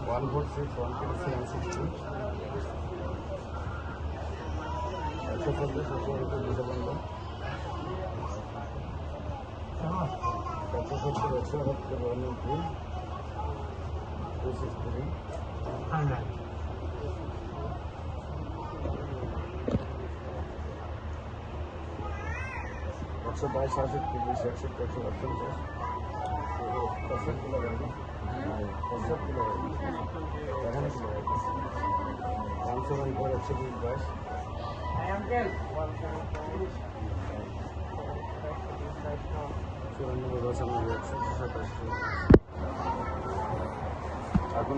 146, 160. 140, 140 দুটো বন্ধ। 170, 170, 263. 122, 60, 160, 158. 60 কিলো লাগবে। 60 কিলো লাগবে। এখানে কিলো লাগবে। 500 করে 122। চুরানব্বই, 95, 127। এখন